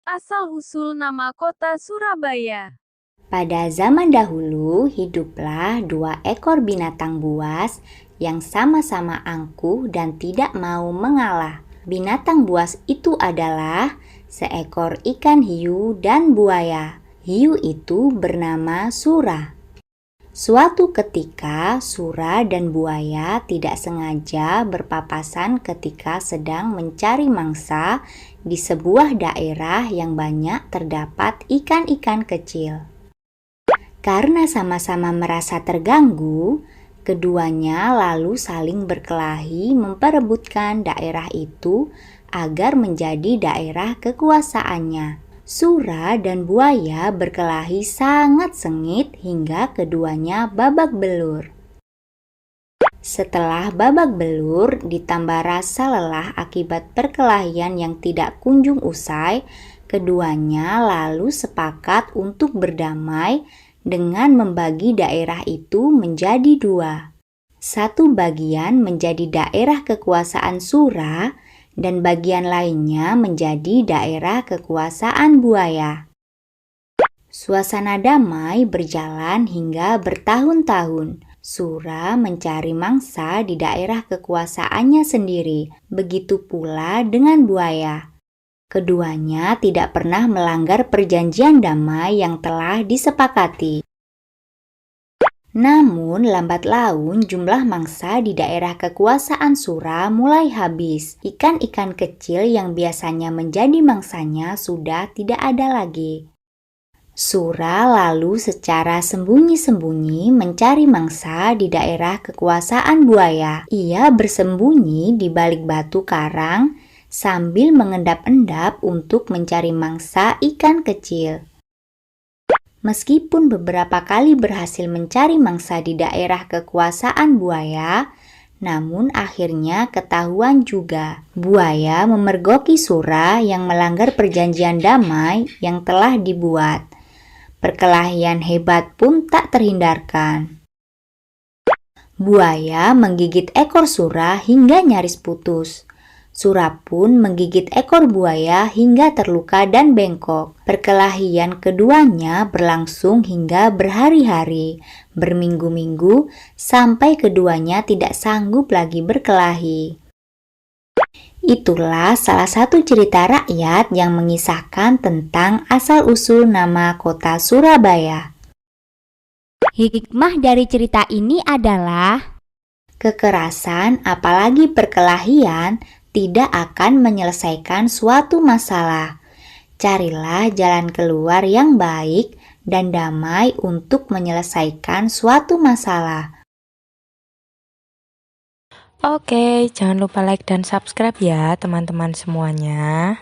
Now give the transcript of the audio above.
Asal-usul nama kota Surabaya. Pada zaman dahulu, hiduplah dua ekor binatang buas yang sama-sama angkuh dan tidak mau mengalah. Binatang buas itu adalah seekor ikan hiu dan buaya. Hiu itu bernama Sura. Suatu ketika, Sura dan buaya tidak sengaja berpapasan ketika sedang mencari mangsa di sebuah daerah yang banyak terdapat ikan-ikan kecil. Karena sama-sama merasa terganggu, keduanya lalu saling berkelahi memperebutkan daerah itu agar menjadi daerah kekuasaannya. Sura dan buaya berkelahi sangat sengit hingga keduanya babak belur. Setelah babak belur, ditambah rasa lelah akibat perkelahian yang tidak kunjung usai, keduanya lalu sepakat untuk berdamai dengan membagi daerah itu menjadi dua. Satu bagian menjadi daerah kekuasaan Sura dan bagian lainnya menjadi daerah kekuasaan buaya. Suasana damai berjalan hingga bertahun-tahun. Sura mencari mangsa di daerah kekuasaannya sendiri, begitu pula dengan buaya. Keduanya tidak pernah melanggar perjanjian damai yang telah disepakati. Namun, lambat laun jumlah mangsa di daerah kekuasaan Sura mulai habis. Ikan-ikan kecil yang biasanya menjadi mangsanya sudah tidak ada lagi. Sura lalu secara sembunyi-sembunyi mencari mangsa di daerah kekuasaan buaya. Ia bersembunyi di balik batu karang sambil mengendap-endap untuk mencari mangsa ikan kecil. Meskipun beberapa kali berhasil mencari mangsa di daerah kekuasaan buaya, namun akhirnya ketahuan juga. Buaya memergoki Sura yang melanggar perjanjian damai yang telah dibuat. Perkelahian hebat pun tak terhindarkan. Buaya menggigit ekor Sura hingga nyaris putus. Sura pun menggigit ekor buaya hingga terluka dan bengkok. Perkelahian keduanya berlangsung hingga berhari-hari, berminggu-minggu, sampai keduanya tidak sanggup lagi berkelahi. Itulah salah satu cerita rakyat yang mengisahkan tentang asal-usul nama kota Surabaya. Hikmah dari cerita ini adalah kekerasan, apalagi perkelahian, tidak akan menyelesaikan suatu masalah. Carilah jalan keluar yang baik dan damai untuk menyelesaikan suatu masalah. Oke, jangan lupa like dan subscribe ya teman-teman semuanya.